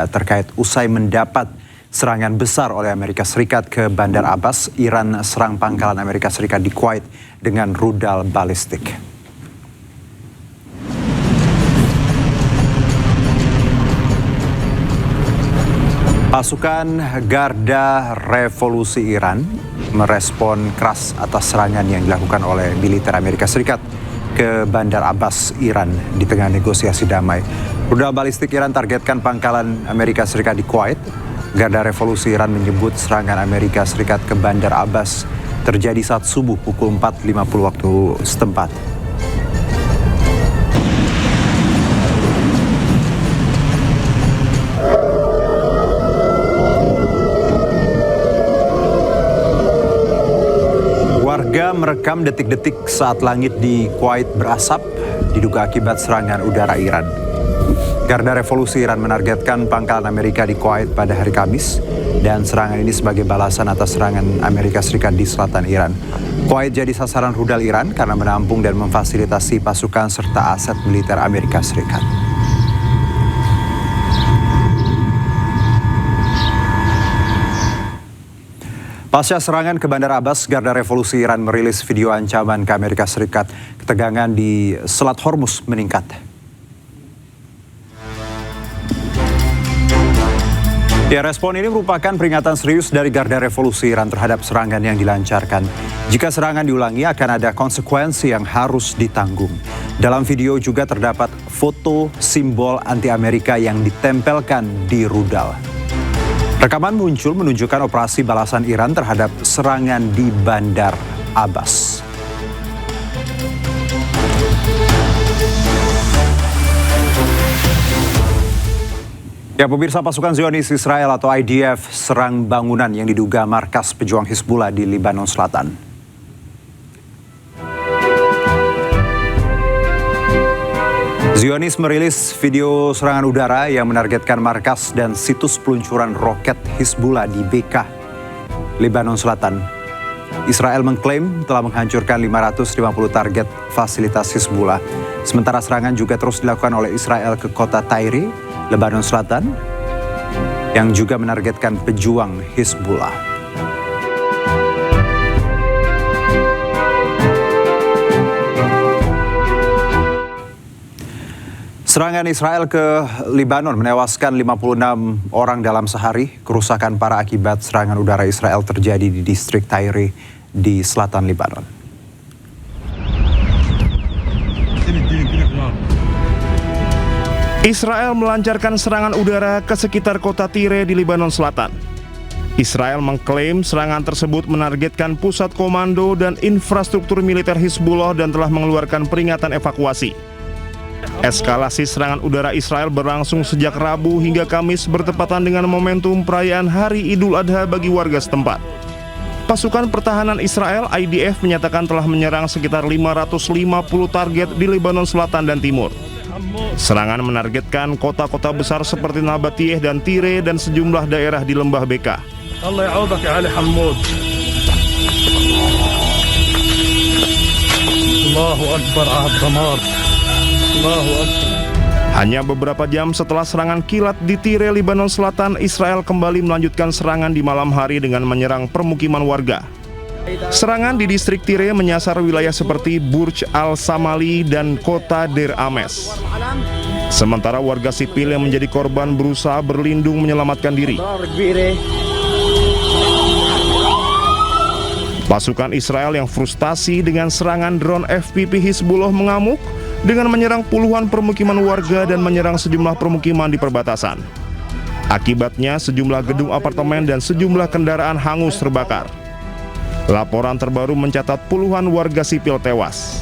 terkait usai mendapat serangan besar oleh Amerika Serikat ke Bandar Abbas, Iran serang pangkalan Amerika Serikat di Kuwait dengan rudal balistik. Pasukan Garda Revolusi Iran merespon keras atas serangan yang dilakukan oleh militer Amerika Serikat ke Bandar Abbas, Iran di tengah negosiasi damai. Rudal balistik Iran targetkan pangkalan Amerika Serikat di Kuwait. Garda Revolusi Iran menyebut serangan Amerika Serikat ke Bandar Abbas terjadi saat subuh pukul 4.50 waktu setempat. Warga merekam detik-detik saat langit di Kuwait berasap, diduga akibat serangan udara Iran. Garda Revolusi Iran menargetkan pangkalan Amerika di Kuwait pada hari Kamis, dan serangan ini sebagai balasan atas serangan Amerika Serikat di selatan Iran. Kuwait jadi sasaran rudal Iran karena menampung dan memfasilitasi pasukan serta aset militer Amerika Serikat. Pasca serangan ke Bandar Abbas, Garda Revolusi Iran merilis video ancaman ke Amerika Serikat. Ketegangan di Selat Hormuz meningkat. Ya, respon ini merupakan peringatan serius dari Garda Revolusi Iran terhadap serangan yang dilancarkan. Jika serangan diulangi, akan ada konsekuensi yang harus ditanggung. Dalam video juga terdapat foto simbol anti-Amerika yang ditempelkan di rudal. Rekaman muncul menunjukkan operasi balasan Iran terhadap serangan di Bandar Abbas. Ya, pemirsa, pasukan Zionis Israel atau IDF serang bangunan yang diduga markas pejuang Hizbullah di Lebanon Selatan. Zionis merilis video serangan udara yang menargetkan markas dan situs peluncuran roket Hizbullah di Bekaa, Lebanon Selatan. Israel mengklaim telah menghancurkan 550 target fasilitas Hizbullah. Sementara serangan juga terus dilakukan oleh Israel ke kota Tyre, Lebanon Selatan, yang juga menargetkan pejuang Hizbullah. Serangan Israel ke Lebanon menewaskan 56 orang dalam sehari. Kerusakan parah akibat serangan udara Israel terjadi di distrik Tyre di selatan Lebanon. Israel melancarkan serangan udara ke sekitar kota Tyre di Lebanon Selatan. Israel mengklaim serangan tersebut menargetkan pusat komando dan infrastruktur militer Hizbullah dan telah mengeluarkan peringatan evakuasi. Eskalasi serangan udara Israel berlangsung sejak Rabu hingga Kamis bertepatan dengan momentum perayaan Hari Idul Adha bagi warga setempat. Pasukan pertahanan Israel IDF menyatakan telah menyerang sekitar 550 target di Lebanon Selatan dan Timur. Serangan menargetkan kota-kota besar seperti Nabatiyeh dan Tyre dan sejumlah daerah di lembah Bekaa. Allah ya'udak ya Ali Hamoud. Allahu Akbar Ad-Damar. Hanya beberapa jam setelah serangan kilat di Tyre, Lebanon Selatan, Israel kembali melanjutkan serangan di malam hari dengan menyerang permukiman warga. Serangan di distrik Tyre menyasar wilayah seperti Burj Al-Samali dan kota Deir Ames. Sementara warga sipil yang menjadi korban berusaha berlindung menyelamatkan diri. Pasukan Israel yang frustasi dengan serangan drone FPV Hizbullah mengamuk dengan menyerang puluhan permukiman warga dan menyerang sejumlah permukiman di perbatasan. Akibatnya sejumlah gedung apartemen dan sejumlah kendaraan hangus terbakar. Laporan terbaru mencatat puluhan warga sipil tewas.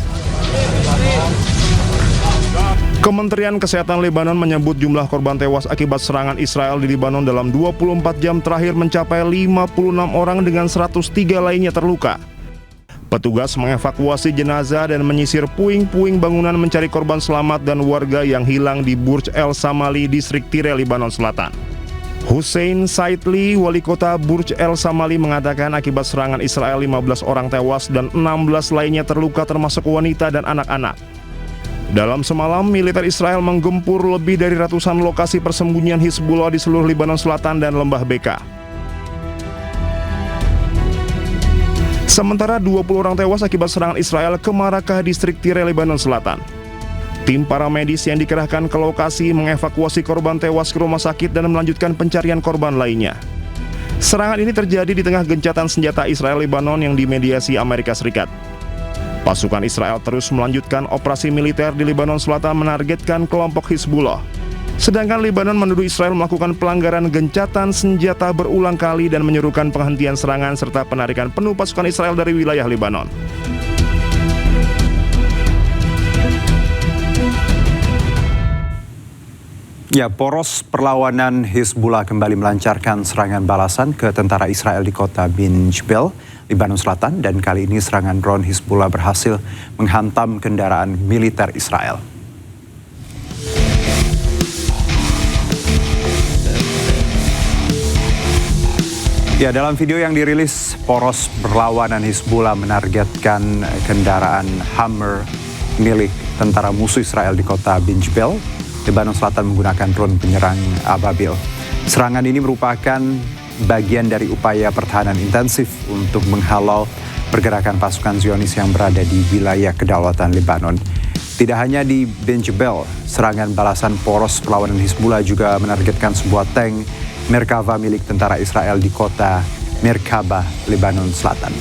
Kementerian Kesehatan Lebanon menyebut jumlah korban tewas akibat serangan Israel di Lebanon dalam 24 jam terakhir mencapai 56 orang dengan 103 lainnya terluka. Petugas mengevakuasi jenazah dan menyisir puing-puing bangunan mencari korban selamat dan warga yang hilang di Burj Al-Samali, distrik Tyre, Lebanon Selatan. Hussein Saidli, wali kota Burj Al-Samali, mengatakan akibat serangan Israel 15 orang tewas dan 16 lainnya terluka termasuk wanita dan anak-anak. Dalam semalam, militer Israel menggempur lebih dari ratusan lokasi persembunyian Hizbullah di seluruh Lebanon Selatan dan Lembah Beka. Sementara 20 orang tewas akibat serangan Israel ke Marakah, distrik Tire, Lebanon Selatan. Tim para medis yang dikerahkan ke lokasi mengevakuasi korban tewas ke rumah sakit dan melanjutkan pencarian korban lainnya. Serangan ini terjadi di tengah gencatan senjata Israel-Lebanon yang dimediasi Amerika Serikat. Pasukan Israel terus melanjutkan operasi militer di Lebanon Selatan menargetkan kelompok Hizbullah. Sedangkan Lebanon menuduh Israel melakukan pelanggaran gencatan senjata berulang kali dan menyerukan penghentian serangan serta penarikan penuh pasukan Israel dari wilayah Lebanon. Ya, poros perlawanan Hizbullah kembali melancarkan serangan balasan ke tentara Israel di kota Bin Jbel, Lebanon Selatan, dan kali ini serangan drone Hizbullah berhasil menghantam kendaraan militer Israel. Ya, dalam video yang dirilis, poros perlawanan Hizbullah menargetkan kendaraan Hummer milik tentara musuh Israel di kota Bin Jbel, Lebanon Selatan menggunakan drone penyerang Ababil. Serangan ini merupakan bagian dari upaya pertahanan intensif untuk menghalau pergerakan pasukan Zionis yang berada di wilayah kedaulatan Lebanon. Tidak hanya di Bin Jbel, serangan balasan poros perlawanan Hizbullah juga menargetkan sebuah tank Merkava milik tentara Israel di kota Merkabah, Lebanon Selatan.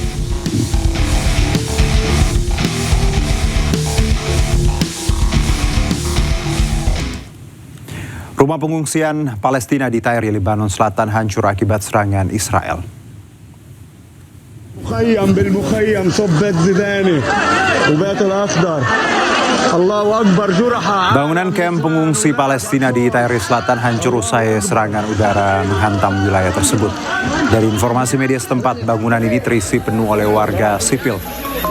Rumah pengungsian Palestina di Tyre, Lebanon Selatan hancur akibat serangan Israel. مخيم بالمخيم صبت زيداني وبيت الأخضر Allahu Akbar juraha. Bangunan kamp pengungsi Palestina di Tyre Selatan hancur usai serangan udara menghantam wilayah tersebut. Dari informasi media setempat, bangunan ini terisi penuh oleh warga sipil.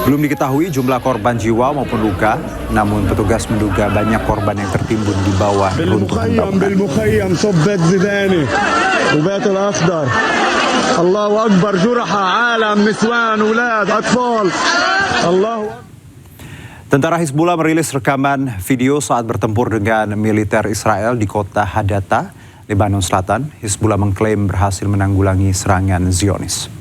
Belum diketahui jumlah korban jiwa maupun luka, namun petugas menduga banyak korban yang tertimbun di bawah runtuhan bangunan. بالمخيم صبت زيداني وبيت الأخضر Allahu Akbar juraha alam niswan ulad atfal Allahu. Tentara Hizbullah merilis rekaman video saat bertempur dengan militer Israel di kota Hadata, Lebanon Selatan. Hizbullah mengklaim berhasil menanggulangi serangan Zionis.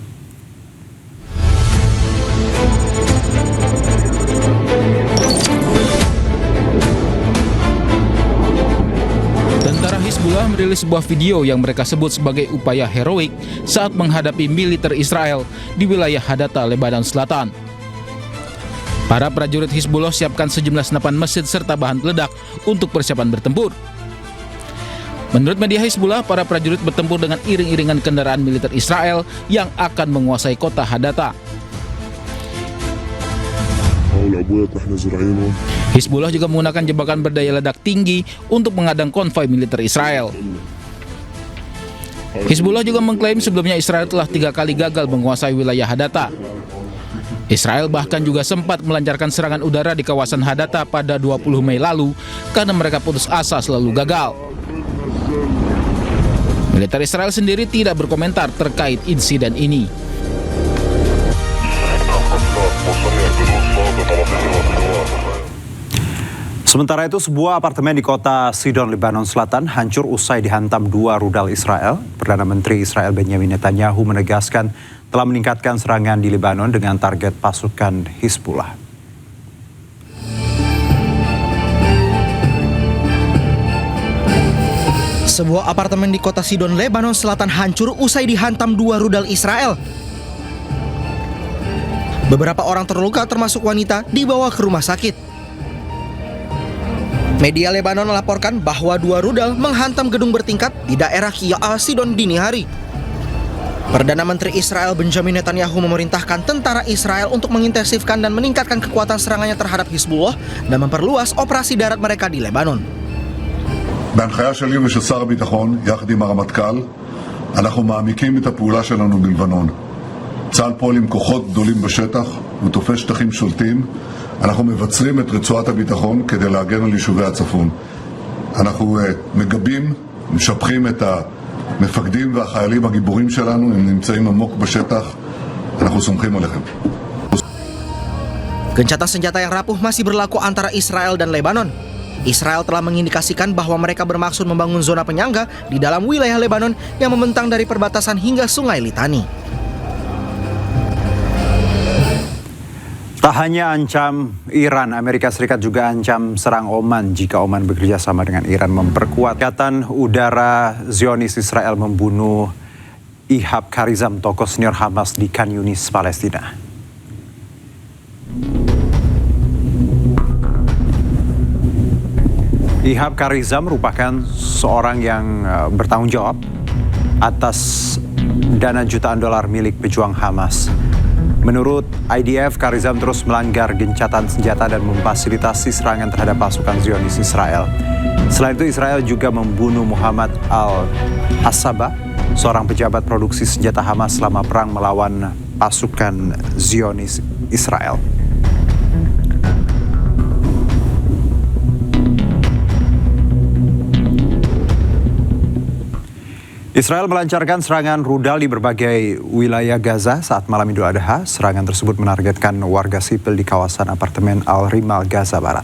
Tentara Hizbullah merilis sebuah video yang mereka sebut sebagai upaya heroik saat menghadapi militer Israel di wilayah Hadata, Lebanon Selatan. Para prajurit Hizbullah siapkan sejumlah senapan mesin serta bahan peledak untuk persiapan bertempur. Menurut media Hizbullah, para prajurit bertempur dengan iring-iringan kendaraan militer Israel yang akan menguasai kota Hadata. Hizbullah juga menggunakan jebakan berdaya ledak tinggi untuk menghadang konvoi militer Israel. Hizbullah juga mengklaim sebelumnya Israel telah 3 kali gagal menguasai wilayah Hadata. Israel bahkan juga sempat melancarkan serangan udara di kawasan Hadata pada 20 Mei lalu karena mereka putus asa selalu gagal. Militer Israel sendiri tidak berkomentar terkait insiden ini. Sementara itu, sebuah apartemen di kota Sidon, Lebanon Selatan hancur usai dihantam 2 rudal Israel. Perdana Menteri Israel Benjamin Netanyahu menegaskan telah meningkatkan serangan di Lebanon dengan target pasukan Hizbullah. Sebuah apartemen di kota Sidon, Lebanon Selatan hancur usai dihantam 2 rudal Israel. Beberapa orang terluka termasuk wanita dibawa ke rumah sakit. Media Lebanon melaporkan bahwa 2 rudal menghantam gedung bertingkat di daerah Kia'al Sidon dini hari. Perdana Menteri Israel Benjamin Netanyahu memerintahkan tentara Israel untuk mengintensifkan dan meningkatkan kekuatan serangannya terhadap Hizbullah dan memperluas operasi darat mereka di Lebanon. בהנחיה שלי ושל שר הביטחון, יחד עם הרמטכ"ל, אנחנו מעמיקים את הפעולה שלנו בלבנון. צה"ל פועל עם כוחות גדולים בשטח ותופס שטחים שולטים. אנחנו מבצרים את רצועת הביטחון כדי להגן על יישובי הצפון. אנחנו מגבים, משבחים את המפקדים והחיילים הגיבורים שלנו, הם נמצאים עמוק בשטח, אנחנו סומכים עליכם. Gencatan senjata yang rapuh masih berlaku antara Israel dan Lebanon. Israel telah mengindikasikan bahwa mereka bermaksud membangun zona penyangga di dalam wilayah Lebanon yang membentang dari perbatasan hingga Sungai Litani. Tak hanya ancam Iran, Amerika Serikat juga ancam serang Oman jika Oman bekerja sama dengan Iran memperkuat. Angkatan Udara Zionis Israel membunuh Ihab Karizam, tokoh senior Hamas di Khan Yunis, Palestina. Ihab Karizam merupakan seorang yang bertanggung jawab atas dana jutaan dolar milik pejuang Hamas. Menurut IDF, Karizam terus melanggar gencatan senjata dan memfasilitasi serangan terhadap pasukan Zionis Israel. Selain itu, Israel juga membunuh Muhammad al-Hasaba, seorang pejabat produksi senjata Hamas selama perang melawan pasukan Zionis Israel. Israel melancarkan serangan rudal di berbagai wilayah Gaza saat malam Idul Adha. Serangan tersebut menargetkan warga sipil di kawasan apartemen Al-Rimal, Gaza Barat.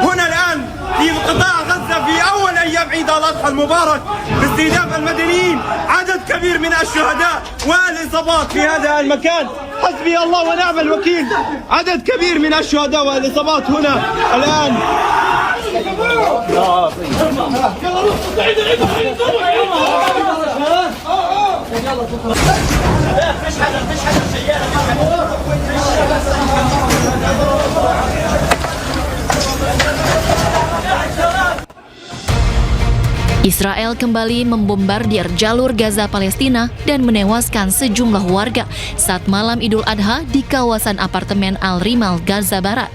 هنا الآن في قطاع غزة في أول أيام عيد الأضحى المبارك باستهداف المدنيين عدد كبير من الشهداء والإصابات في هذا المكان. حسبي الله ونعم الوكيل. عدد كبير من الشهداء والإصابات هنا الآن. Israel kembali membombardir jalur Gaza Palestina dan menewaskan sejumlah warga saat malam Idul Adha di kawasan apartemen Al-Rimal, Gaza Barat.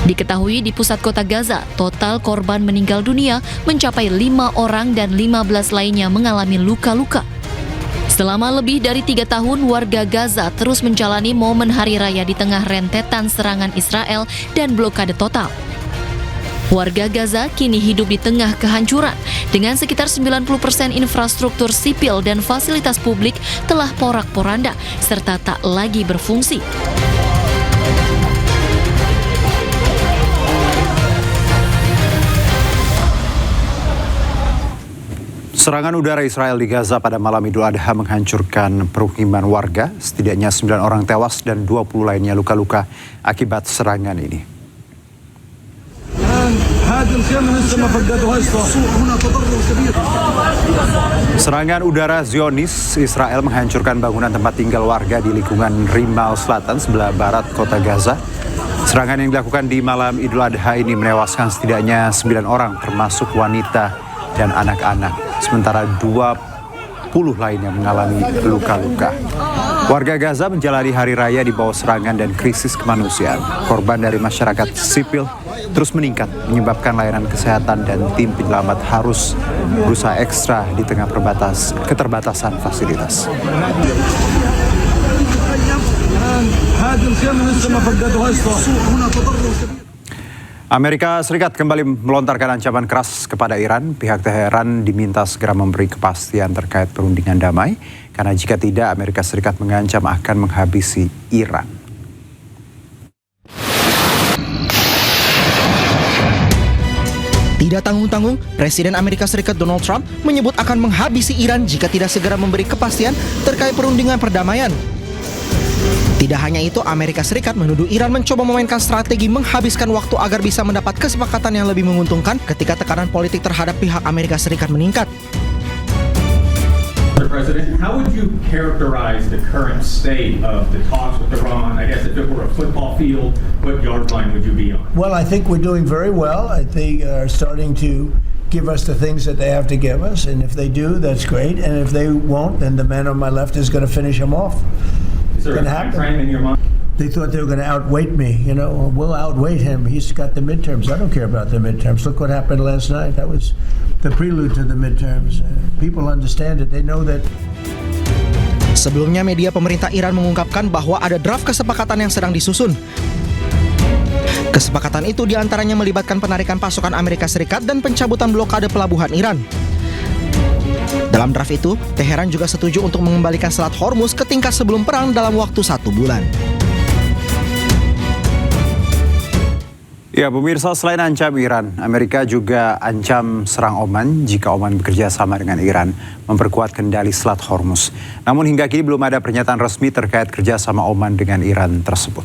Diketahui di pusat kota Gaza, total korban meninggal dunia mencapai 5 orang dan 15 lainnya mengalami luka-luka. Selama lebih dari 3 tahun, warga Gaza terus menjalani momen hari raya di tengah rentetan serangan Israel dan blokade total. Warga Gaza kini hidup di tengah kehancuran, dengan sekitar 90% infrastruktur sipil dan fasilitas publik telah porak-poranda serta tak lagi berfungsi. Serangan udara Israel di Gaza pada malam Idul Adha menghancurkan permukiman warga. Setidaknya 9 orang tewas dan 20 lainnya luka-luka akibat serangan ini. Serangan udara Zionis Israel menghancurkan bangunan tempat tinggal warga di lingkungan Rimal Selatan sebelah barat kota Gaza. Serangan yang dilakukan di malam Idul Adha ini menewaskan setidaknya 9 orang termasuk wanita dan anak-anak, sementara 20 lainnya mengalami luka-luka. Warga Gaza menjalani hari raya di bawah serangan dan krisis kemanusiaan. Korban dari masyarakat sipil terus meningkat, menyebabkan layanan kesehatan dan tim penyelamat harus berusaha ekstra di tengah keterbatasan fasilitas. Amerika Serikat kembali melontarkan ancaman keras kepada Iran. Pihak Teheran diminta segera memberi kepastian terkait perundingan damai, karena jika tidak, Amerika Serikat mengancam akan menghabisi Iran. Tidak tanggung-tanggung, Presiden Amerika Serikat Donald Trump menyebut akan menghabisi Iran jika tidak segera memberi kepastian terkait perundingan perdamaian. Tidak hanya itu, Amerika Serikat menuduh Iran mencoba memainkan strategi menghabiskan waktu agar bisa mendapat kesepakatan yang lebih menguntungkan ketika tekanan politik terhadap pihak Amerika Serikat meningkat. Mr. President, how would you characterize the current state of the talks with Iran? I guess if it were a football field, what yard line would you be on? Well, I think we're doing very well. I think they're starting to give us the things that they have to give us, and if they do, that's great. And if they won't, then the man on my left is going to finish them off. Is there a time frame in your mind? They thought they were going to outweight me. You know, we'll outweight him. He's got the midterms. I don't care about the midterms. Look what happened last night. That was the prelude to the midterms. People understand it. They know that. Sebelumnya, media pemerintah Iran mengungkapkan bahwa ada draft kesepakatan yang sedang disusun. Kesepakatan itu diantaranya melibatkan penarikan pasukan Amerika Serikat dan pencabutan blokade pelabuhan Iran. Dalam draft itu, Teheran juga setuju untuk mengembalikan Selat Hormuz ke tingkat sebelum perang dalam waktu 1 bulan. Ya, pemirsa, selain ancam Iran, Amerika juga ancam serang Oman jika Oman bekerja sama dengan Iran memperkuat kendali Selat Hormuz. Namun hingga kini belum ada pernyataan resmi terkait kerjasama Oman dengan Iran tersebut.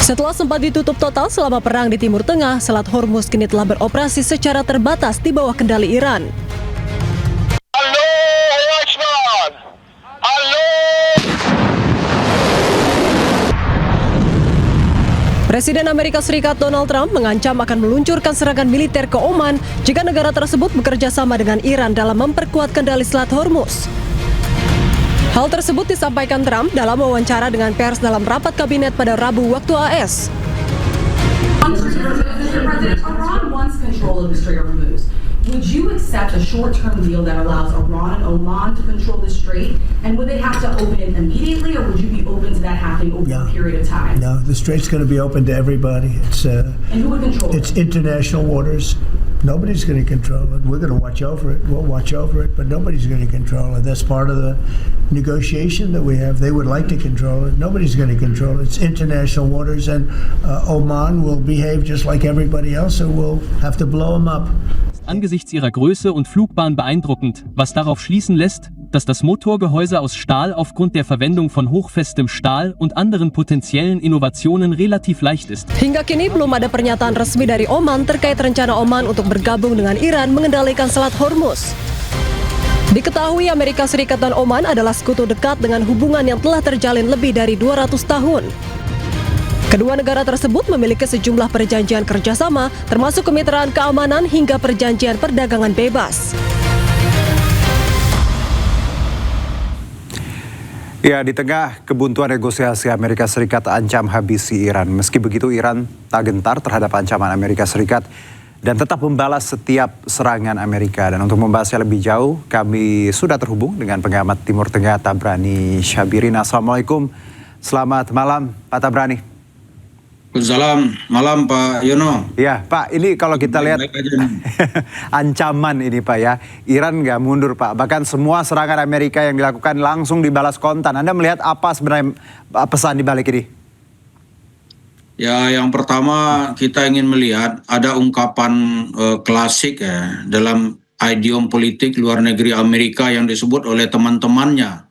Setelah sempat ditutup total selama perang di Timur Tengah, Selat Hormuz kini telah beroperasi secara terbatas di bawah kendali Iran. Presiden Amerika Serikat Donald Trump mengancam akan meluncurkan serangan militer ke Oman jika negara tersebut bekerja sama dengan Iran dalam memperkuat kendali Selat Hormuz. Hal tersebut disampaikan Trump dalam wawancara dengan pers dalam rapat kabinet pada Rabu waktu AS. Iran wants control of the Strait of Hormuz. Would you accept a short-term deal that allows Iran and Oman to control the strait? And would they have to open it immediately, or would you be open to that happening over a period of time? No, the strait's going to be open to everybody. And who would control it? It's international waters. Nobody's going to control it. We're going to watch over it. We'll watch over it, but nobody's going to control it. That's part of the negotiation that we have. They would like to control it. Nobody's going to control it. It's international waters, and Oman will behave just like everybody else, so we'll have to blow them up. Angesichts ihrer Größe und Flugbahn beeindruckend, was darauf schließen lässt, dass das Motorgehäuse aus Stahl aufgrund der Verwendung von hochfestem Stahl und anderen potenziellen Innovationen relativ leicht ist. Hingga kini belum ada pernyataan resmi dari Oman terkait rencana Oman untuk bergabung dengan Iran mengendalikan Selat Hormuz. Diketahui Amerika Serikat dan Oman adalah sekutu dekat dengan hubungan yang telah terjalin lebih dari 200 tahun. Kedua negara tersebut memiliki sejumlah perjanjian kerjasama, termasuk kemitraan keamanan hingga perjanjian perdagangan bebas. Ya, di tengah kebuntuan negosiasi, Amerika Serikat ancam habisi Iran. Meski begitu, Iran tak gentar terhadap ancaman Amerika Serikat dan tetap membalas setiap serangan Amerika. Dan untuk membahasnya lebih jauh, kami sudah terhubung dengan pengamat Timur Tengah Tabrani Syabirin. Assalamualaikum, selamat malam Pak Tabrani. Waalaikumsalam, malam Pak Yono. Ya Pak, ini kalau kita lihat ancaman ini Pak ya, Iran nggak mundur Pak. Bahkan semua serangan Amerika yang dilakukan langsung dibalas kontan. Anda melihat apa sebenarnya pesan di balik ini? Ya, yang pertama kita ingin melihat ada ungkapan klasik ya dalam idiom politik luar negeri Amerika yang disebut oleh teman-temannya,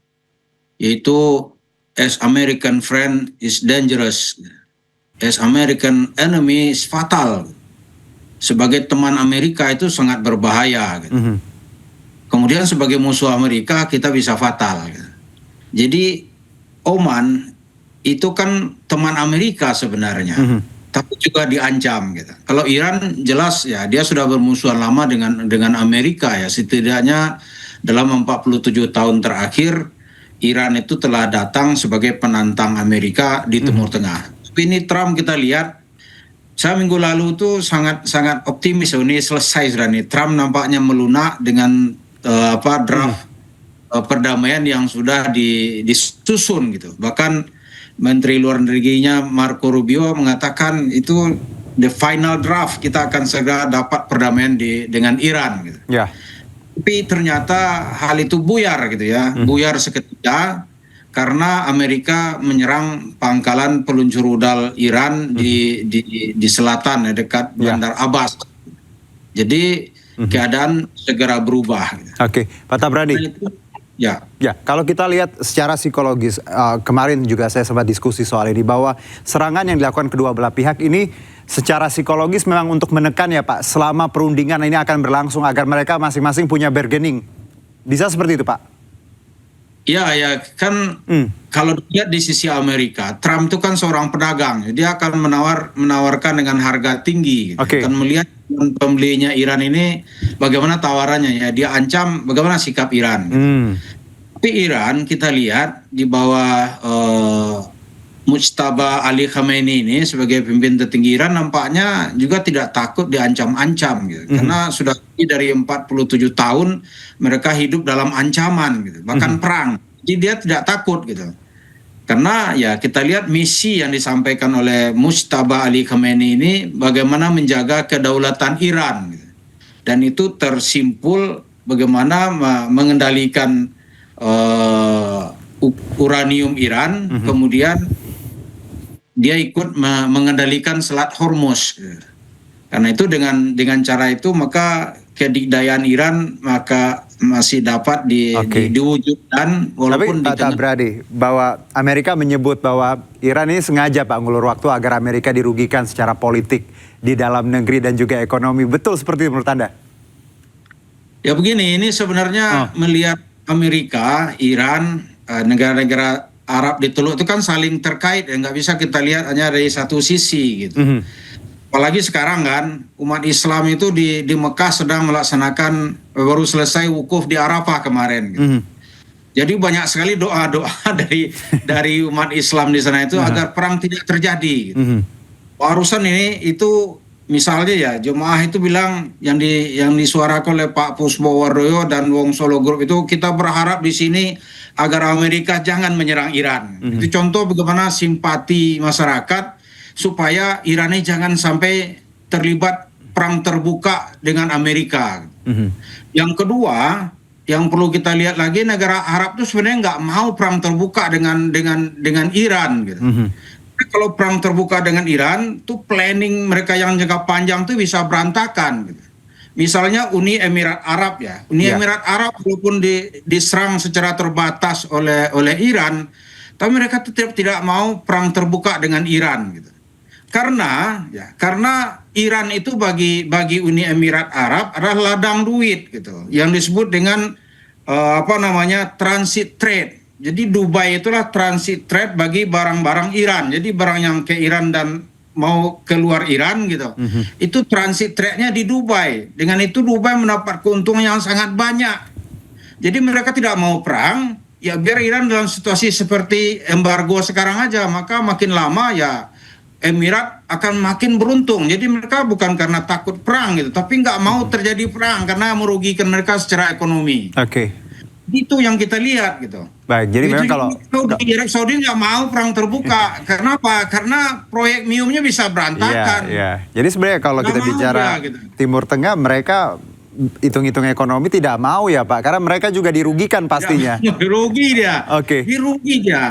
yaitu as American friend is dangerous. As American enemy is fatal. Sebagai teman Amerika itu sangat berbahaya. Gitu. Kemudian sebagai musuh Amerika kita bisa fatal. Gitu. Jadi Oman itu kan teman Amerika sebenarnya, tapi juga diancam. Gitu. Kalau Iran jelas ya dia sudah bermusuhan lama dengan Amerika ya, setidaknya dalam 47 tahun terakhir Iran itu telah datang sebagai penantang Amerika di Timur Tengah. Tapi ini Trump kita lihat, saya minggu lalu tuh sangat optimis, ini selesai sudah nih. Trump nampaknya melunak dengan draft perdamaian yang sudah disusun gitu. Bahkan Menteri Luar Negerinya Marco Rubio mengatakan itu the final draft, kita akan segera dapat perdamaian dengan Iran gitu. Ya. Tapi ternyata hal itu buyar gitu ya, buyar seketika. Karena Amerika menyerang pangkalan peluncur rudal Iran di selatan ya, dekat Bandar Abbas. Jadi keadaan segera berubah. Oke, Pak Tabrani. Ya, kalau kita lihat secara psikologis, kemarin juga saya sempat diskusi soal ini bahwa serangan yang dilakukan kedua belah pihak ini secara psikologis memang untuk menekan ya Pak, selama perundingan ini akan berlangsung agar mereka masing-masing punya bargaining. Bisa seperti itu Pak? Ya kan kalau dilihat di sisi Amerika, Trump itu kan seorang pedagang, dia akan menawarkan dengan harga tinggi, kan melihat pembelinya Iran ini bagaimana tawarannya ya, dia ancam bagaimana sikap Iran. Tapi Iran kita lihat di bawah Mujtaba Ali Khamenei ini sebagai pemimpin tertinggi Iran nampaknya juga tidak takut diancam-ancam gitu. Karena sudah lebih dari 47 tahun mereka hidup dalam ancaman gitu, bahkan perang. Jadi dia tidak takut gitu. Karena ya kita lihat misi yang disampaikan oleh Mujtaba Ali Khamenei ini bagaimana menjaga kedaulatan Iran. Dan itu tersimpul bagaimana mengendalikan uranium Iran, kemudian dia ikut mengendalikan Selat Hormuz. Karena itu dengan cara itu maka kedikdayaan Iran maka masih dapat diwujudkan walaupun tapi Pak Tabrani, bahwa Amerika menyebut bahwa Iran ini sengaja Pak ngulur waktu agar Amerika dirugikan secara politik di dalam negeri dan juga ekonomi. Betul seperti itu menurut Anda? Ya begini, ini sebenarnya melihat Amerika, Iran, negara-negara Arab di Teluk itu kan saling terkait ya, nggak bisa kita lihat hanya dari satu sisi gitu. Apalagi sekarang kan umat Islam itu di Mekah sedang melaksanakan baru selesai wukuf di Arafah kemarin. Gitu. Jadi banyak sekali doa-doa dari umat Islam di sana itu agar perang tidak terjadi. Gitu. Urusan ini itu misalnya ya jemaah itu bilang yang disuarakan oleh Pak Puspowardoyo dan Wong Solo Group itu kita berharap di sini agar Amerika jangan menyerang Iran. Itu contoh bagaimana simpati masyarakat supaya Iran ini jangan sampai terlibat perang terbuka dengan Amerika. Yang kedua, yang perlu kita lihat lagi negara Arab itu sebenarnya nggak mau perang terbuka dengan Iran. Gitu. Kalau perang terbuka dengan Iran, tuh planning mereka yang jangka panjang tuh bisa berantakan. Gitu. Misalnya Uni Emirat Arab ya, Uni Emirat Arab walaupun diserang secara terbatas oleh Iran, tapi mereka tetap tidak mau perang terbuka dengan Iran. Gitu. Karena Iran itu bagi Uni Emirat Arab adalah ladang duit gitu, yang disebut dengan transit trade. Jadi Dubai itulah transit trade bagi barang-barang Iran. Jadi barang yang ke Iran dan mau keluar Iran gitu, itu transit trade-nya di Dubai. Dengan itu Dubai mendapat keuntungan yang sangat banyak. Jadi mereka tidak mau perang, ya biar Iran dalam situasi seperti embargo sekarang aja, maka makin lama ya Emirat akan makin beruntung. Jadi mereka bukan karena takut perang gitu, tapi nggak mau terjadi perang karena merugikan mereka secara ekonomi. Itu yang kita lihat gitu. Baik, jadi memang kalau Arab Saudi nggak mau perang terbuka, karena apa? Karena proyek MIUM-nya bisa berantakan. Jadi sebenarnya kalau kita bicara gitu. Timur Tengah, mereka hitung-hitung ekonomi tidak mau ya Pak, karena mereka juga dirugikan pastinya. Dirugi dia.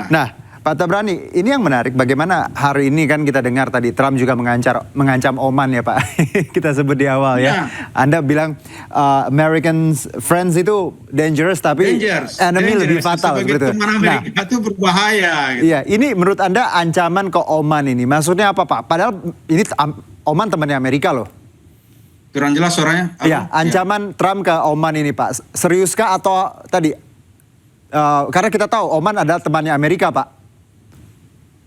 Nah, Pak Tabrani, ini yang menarik bagaimana hari ini kan kita dengar tadi Trump juga mengancam Oman ya Pak. Kita sebut di awal ya. Anda bilang American friends itu dangerous tapi enemy lebih fatal gitu. Teman Amerika itu berbahaya gitu. Iya, ini menurut Anda ancaman ke Oman ini maksudnya apa Pak? Padahal ini Oman temannya Amerika loh. Kurang jelas suaranya. Iya, ancaman Trump ke Oman ini Pak. Seriuskah atau tadi karena kita tahu Oman adalah temannya Amerika Pak.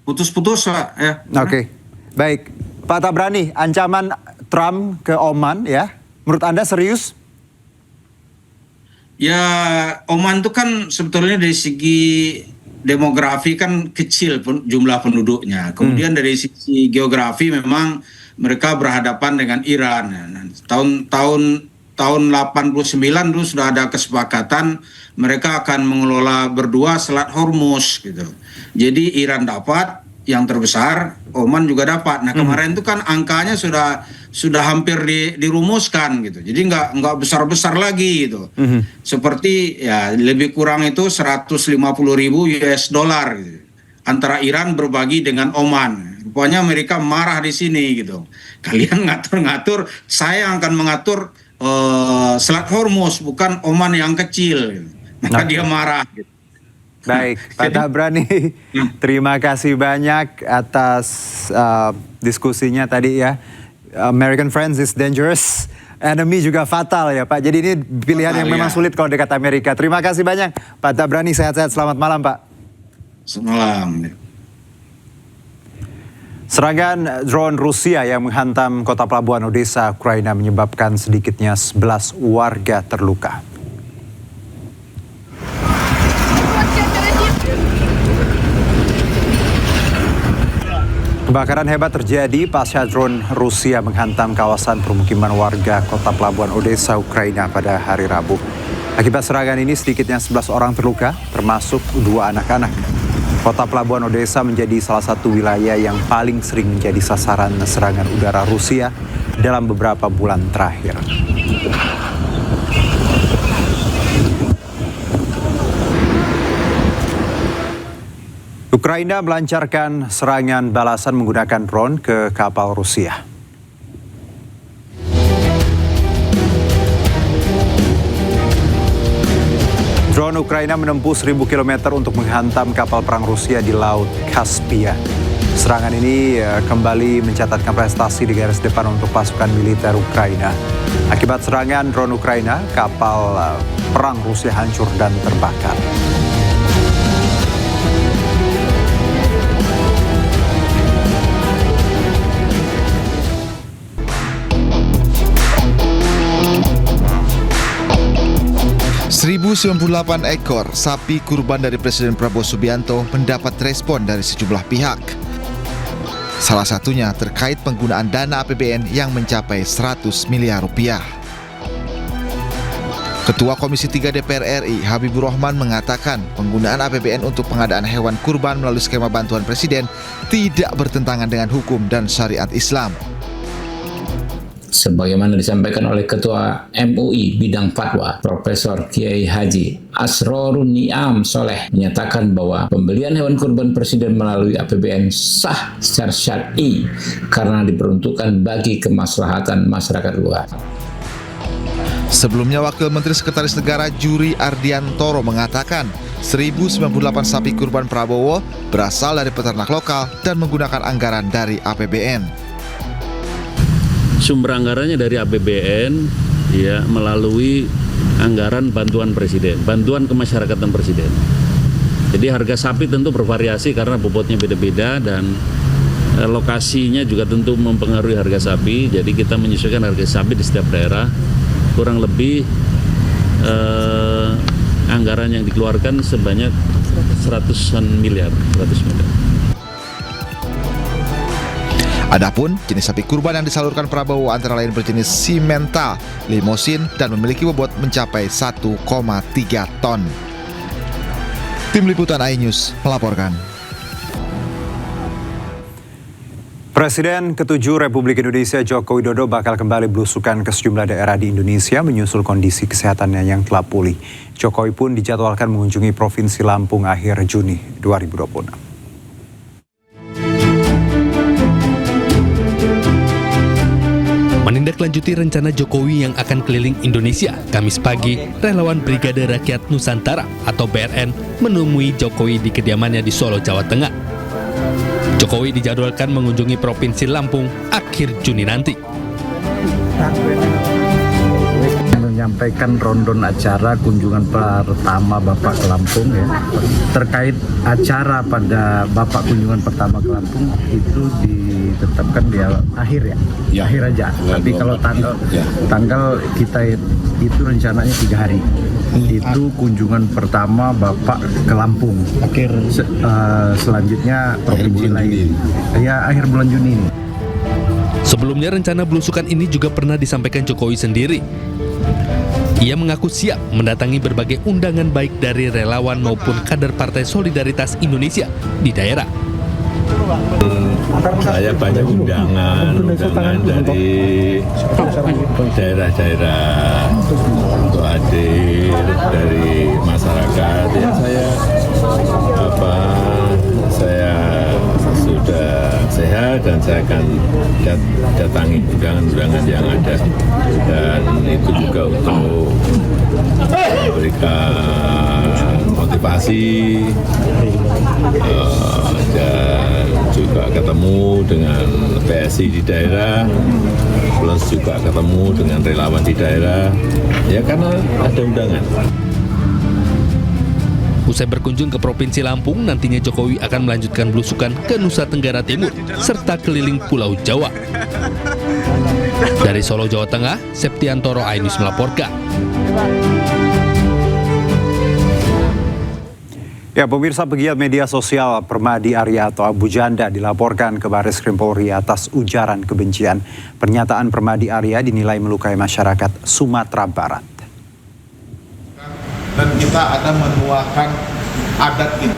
Putus-putus lah ya. Oke. Baik. Pak Tabrani, ancaman Trump ke Oman ya, menurut Anda serius? Ya, Oman itu kan sebetulnya dari segi demografi kan kecil jumlah penduduknya. Kemudian dari sisi geografi memang mereka berhadapan dengan Iran. Tahun 89 dulu sudah ada kesepakatan mereka akan mengelola berdua Selat Hormuz gitu. Jadi Iran dapat yang terbesar, Oman juga dapat. Nah kemarin itu kan angkanya sudah hampir dirumuskan gitu. Jadi nggak besar-besar lagi gitu. Seperti ya lebih kurang itu 150.000 US dollar gitu. Antara Iran berbagi dengan Oman. Rupanya Amerika marah di sini gitu. Kalian ngatur-ngatur, saya akan mengatur Selat Hormuz, bukan Oman yang kecil. Gitu. Maka dia marah gitu. Baik, Pak Tabrani, terima kasih banyak atas diskusinya tadi ya. American friends is dangerous, enemy juga fatal ya Pak. Jadi ini pilihan yang memang sulit kalau dekat Amerika. Terima kasih banyak Pak Tabrani, sehat-sehat, selamat malam Pak. Selamat malam. Serangan drone Rusia yang menghantam kota pelabuhan Odessa, Ukraina menyebabkan sedikitnya 11 warga terluka. Kebakaran hebat terjadi pasca drone Rusia menghantam kawasan permukiman warga kota pelabuhan Odessa, Ukraina pada hari Rabu. Akibat serangan ini sedikitnya 11 orang terluka, termasuk 2 anak-anak. Kota pelabuhan Odessa menjadi salah satu wilayah yang paling sering menjadi sasaran serangan udara Rusia dalam beberapa bulan terakhir. Ukraina melancarkan serangan balasan menggunakan drone ke kapal Rusia. Drone Ukraina menempuh 1.000 km untuk menghantam kapal perang Rusia di Laut Kaspia. Serangan ini kembali mencatatkan prestasi di garis depan untuk pasukan militer Ukraina. Akibat serangan drone Ukraina, kapal perang Rusia hancur dan terbakar. .098 ekor sapi kurban dari Presiden Prabowo Subianto mendapat respon dari sejumlah pihak. Salah satunya terkait penggunaan dana APBN yang mencapai 100 miliar rupiah. Ketua Komisi 3 DPR RI Habibur Rahman mengatakan penggunaan APBN untuk pengadaan hewan kurban melalui skema bantuan Presiden tidak bertentangan dengan hukum dan syariat Islam. Sebagaimana disampaikan oleh Ketua MUI Bidang Fatwa, Profesor Kiai Haji Asrorun Niam Soleh menyatakan bahwa pembelian hewan kurban Presiden melalui APBN sah secara syar'i karena diperuntukkan bagi kemaslahatan masyarakat luas. Sebelumnya, Wakil Menteri Sekretaris Negara Juri Ardiantoro mengatakan 1.098 sapi kurban Prabowo berasal dari peternak lokal dan menggunakan anggaran dari APBN. Sumber anggarannya dari APBN ya, melalui anggaran bantuan Presiden, bantuan kemasyarakatan Presiden. Jadi harga sapi tentu bervariasi karena bobotnya beda-beda dan lokasinya juga tentu mempengaruhi harga sapi. Jadi kita menyesuaikan harga sapi di setiap daerah. Kurang lebih anggaran yang dikeluarkan sebanyak 100 miliar. Adapun jenis sapi kurban yang disalurkan Prabowo antara lain berjenis Simmental, Limousin, dan memiliki bobot mencapai 1,3 ton. Tim Liputan iNews melaporkan. Presiden ke-7 Republik Indonesia Joko Widodo bakal kembali belusukan ke sejumlah daerah di Indonesia menyusul kondisi kesehatannya yang telah pulih. Jokowi pun dijadwalkan mengunjungi Provinsi Lampung akhir Juni 2026. Menindaklanjuti rencana Jokowi yang akan keliling Indonesia, Kamis pagi, relawan Brigade Rakyat Nusantara atau BRN menemui Jokowi di kediamannya di Solo, Jawa Tengah. Jokowi dijadwalkan mengunjungi Provinsi Lampung akhir Juni nanti. Menyampaikan rondon acara kunjungan pertama Bapak ke Lampung ya. Terkait acara pada Bapak kunjungan pertama ke Lampung itu ditetapkan di akhir ya. Akhir aja. Tapi kalau tanggal kita itu rencananya 3 hari. Itu kunjungan pertama Bapak ke Lampung. Selanjutnya provinsi lain. Ya akhir bulan Juni ini. Sebelumnya rencana belusukan ini juga pernah disampaikan Jokowi sendiri. Ia mengaku siap mendatangi berbagai undangan baik dari relawan maupun kader Partai Solidaritas Indonesia di daerah. Saya banyak undangan dari daerah-daerah untuk hadir dari masyarakat. Ya saya sudah sehat dan saya akan datangi undangan-undangan yang ada, dan itu juga untuk memberikan motivasi dan juga ketemu dengan PSI di daerah, plus juga ketemu dengan relawan di daerah, ya karena ada undangan. Usai berkunjung ke Provinsi Lampung, nantinya Jokowi akan melanjutkan belusukan ke Nusa Tenggara Timur serta keliling Pulau Jawa. Dari Solo, Jawa Tengah, Septiantoro iNews melaporkan. Ya, pemirsa, pegiat media sosial Permadi Arya atau Abu Janda dilaporkan ke Baris Krim Polri atas ujaran kebencian. Pernyataan Permadi Arya dinilai melukai masyarakat Sumatera Barat. Dan kita akan menuakan adat kita.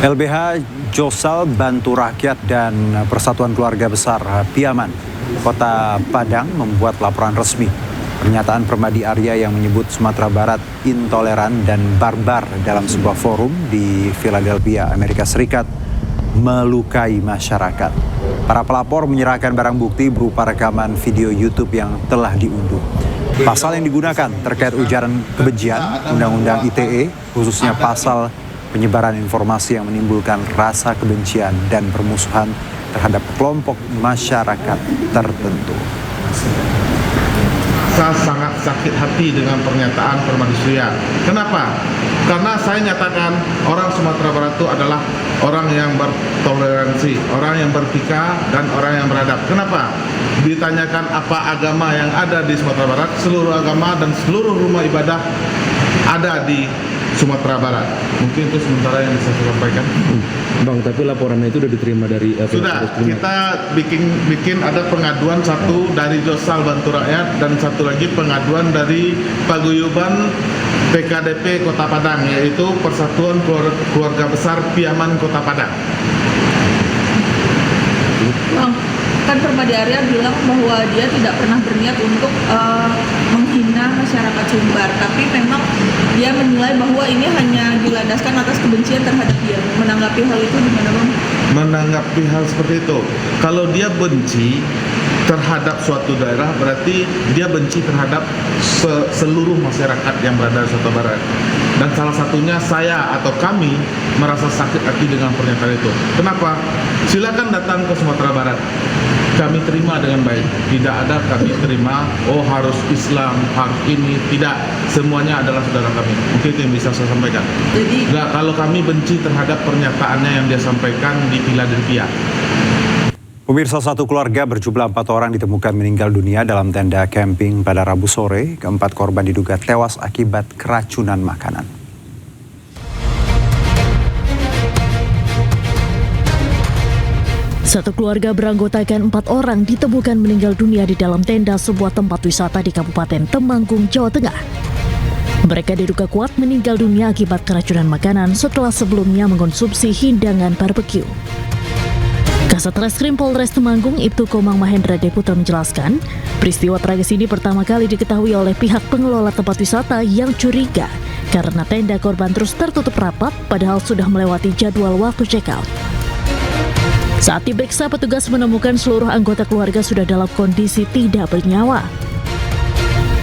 LBH Josal Bantu Rakyat dan Persatuan Keluarga Besar Piaman Kota Padang membuat laporan resmi. Pernyataan Permadi Arya yang menyebut Sumatera Barat intoleran dan barbar dalam sebuah forum di Philadelphia, Amerika Serikat melukai masyarakat. Para pelapor menyerahkan barang bukti berupa rekaman video YouTube yang telah diunduh. Pasal yang digunakan terkait ujaran kebencian, Undang-Undang ITE, khususnya pasal penyebaran informasi yang menimbulkan rasa kebencian dan permusuhan terhadap kelompok masyarakat tertentu. Saya sangat sakit hati dengan pernyataan Permadi Surya. Kenapa? Karena saya nyatakan orang Sumatera Barat itu adalah orang yang bertoleransi, orang yang beretika, dan orang yang beradab. Kenapa? Ditanyakan apa agama yang ada di Sumatera Barat, seluruh agama dan seluruh rumah ibadah ada di Sumatera Barat. Mungkin itu sementara yang bisa saya sampaikan. Bang, tapi laporannya itu sudah diterima dari sudah, kita bikin ada pengaduan satu dari Josal Bantu Rakyat dan satu lagi pengaduan dari Paguyuban PKDP Kota Padang, yaitu Persatuan Keluarga Besar Piaman Kota Padang. Bang, kan Permadi Arya bilang bahwa dia tidak pernah berniat untuk menghina masyarakat Sumbar, tapi memang dia menilai bahwa ini hanya dilandaskan atas kebencian terhadap dia. Menanggapi hal itu gimana, Bang? Menanggapi hal seperti itu, kalau dia benci terhadap suatu daerah, berarti dia benci terhadap seluruh masyarakat yang berada di Sumatera Barat. Dan salah satunya saya atau kami merasa sakit hati dengan pernyataan itu. Kenapa? Silakan datang ke Sumatera Barat. Kami terima dengan baik. Tidak ada kami terima, oh harus Islam, harus ini. Tidak, semuanya adalah saudara kami. Mungkin itu yang bisa saya sampaikan. Jadi, nggak, kalau kami benci terhadap pernyataannya yang dia sampaikan di Philadelphia. Pemirsa, satu keluarga berjumlah 4 orang ditemukan meninggal dunia dalam tenda camping pada Rabu sore. Keempat korban diduga tewas akibat keracunan makanan. Satu keluarga beranggotakan 4 orang ditemukan meninggal dunia di dalam tenda sebuah tempat wisata di Kabupaten Temanggung, Jawa Tengah. Mereka diduga kuat meninggal dunia akibat keracunan makanan setelah sebelumnya mengkonsumsi hidangan barbeque. Kasat Reskrim Polres Temanggung, Ibtu Komang Mahendra Deputra menjelaskan, peristiwa tragis ini pertama kali diketahui oleh pihak pengelola tempat wisata yang curiga karena tenda korban terus tertutup rapat padahal sudah melewati jadwal waktu check-out. Saat diperiksa, petugas menemukan seluruh anggota keluarga sudah dalam kondisi tidak bernyawa.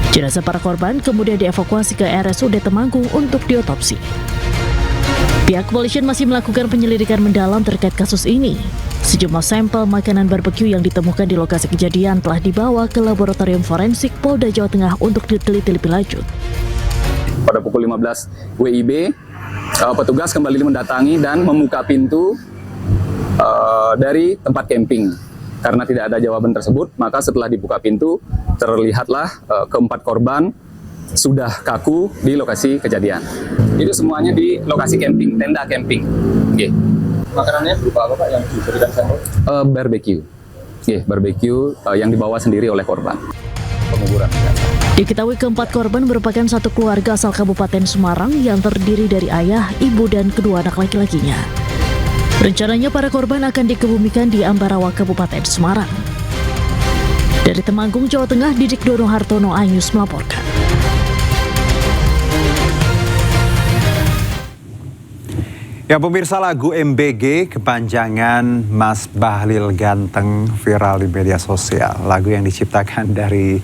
Jenazah para korban kemudian dievakuasi ke RSUD Temanggung untuk diotopsi. Pihak kepolisian masih melakukan penyelidikan mendalam terkait kasus ini. Sejumlah sampel makanan barbeque yang ditemukan di lokasi kejadian telah dibawa ke Laboratorium Forensik Polda Jawa Tengah untuk diteliti lebih lanjut. Pada pukul 15 WIB, petugas kembali mendatangi dan membuka pintu dari tempat camping. Karena tidak ada jawaban tersebut, maka setelah dibuka pintu, terlihatlah keempat korban sudah kaku di lokasi kejadian. Itu semuanya di lokasi camping, tenda camping. Okay. Makanannya berupa apa, Pak, yang diberikan sampel? Barbecue. Barbecue yang dibawa sendiri oleh korban. Penguburan. Diketahui keempat korban merupakan satu keluarga asal Kabupaten Semarang yang terdiri dari ayah, ibu, dan kedua anak laki-lakinya. Rencananya para korban akan dikebumikan di Ambarawa, Kabupaten Semarang. Dari Temanggung, Jawa Tengah, Didik Dono Hartono, iNews melaporkan. Ya pemirsa, lagu MBG kepanjangan Mas Bahlil Ganteng viral di media sosial. Lagu yang diciptakan dari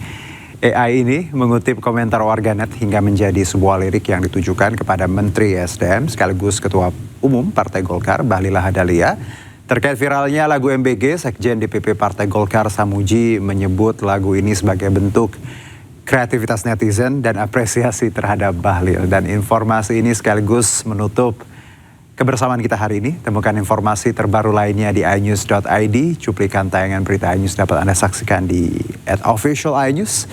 AI ini mengutip komentar warganet hingga menjadi sebuah lirik yang ditujukan kepada Menteri SDM sekaligus Ketua Umum Partai Golkar Bahlil Lahadalia. Terkait viralnya lagu MBG, Sekjen DPP Partai Golkar Samuji menyebut lagu ini sebagai bentuk kreativitas netizen dan apresiasi terhadap Bahlil. Dan informasi ini sekaligus menutup kebersamaan kita hari ini. Temukan informasi terbaru lainnya di iNews.id. Cuplikan tayangan berita iNews dapat Anda saksikan di @official_iNews.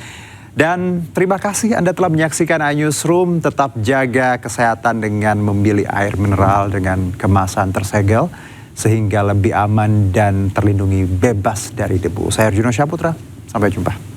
Dan terima kasih Anda telah menyaksikan iNewsroom. Tetap jaga kesehatan dengan memilih air mineral dengan kemasan tersegel sehingga lebih aman dan terlindungi bebas dari debu. Saya Arjuna Syaputra, sampai jumpa.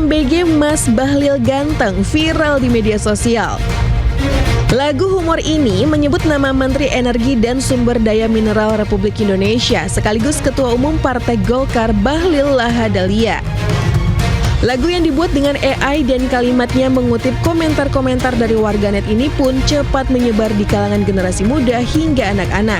MBG Mas Bahlil Ganteng viral di media sosial. Lagu humor ini menyebut nama Menteri Energi dan Sumber Daya Mineral Republik Indonesia sekaligus Ketua Umum Partai Golkar Bahlil Lahadalia. Lagu yang dibuat dengan AI dan kalimatnya mengutip komentar-komentar dari warganet ini pun cepat menyebar di kalangan generasi muda hingga anak-anak.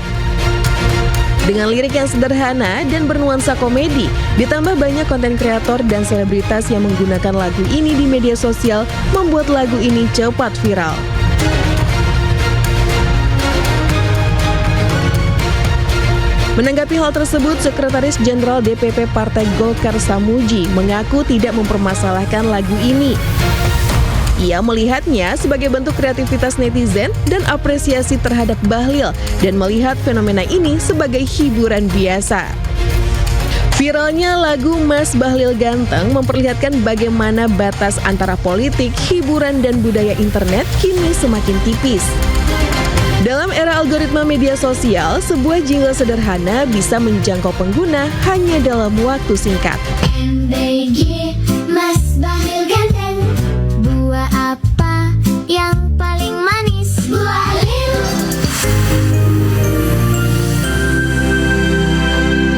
Dengan lirik yang sederhana dan bernuansa komedi, ditambah banyak konten kreator dan selebritas yang menggunakan lagu ini di media sosial, membuat lagu ini cepat viral. Menanggapi hal tersebut, Sekretaris Jenderal DPP Partai Golkar Samuji mengaku tidak mempermasalahkan lagu ini. Ia melihatnya sebagai bentuk kreativitas netizen dan apresiasi terhadap Bahlil dan melihat fenomena ini sebagai hiburan biasa. Viralnya lagu Mas Bahlil Ganteng memperlihatkan bagaimana batas antara politik, hiburan, dan budaya internet kini semakin tipis. Dalam era algoritma media sosial, sebuah jingle sederhana bisa menjangkau pengguna hanya dalam waktu singkat. MBG Mas Bahlil Ganteng.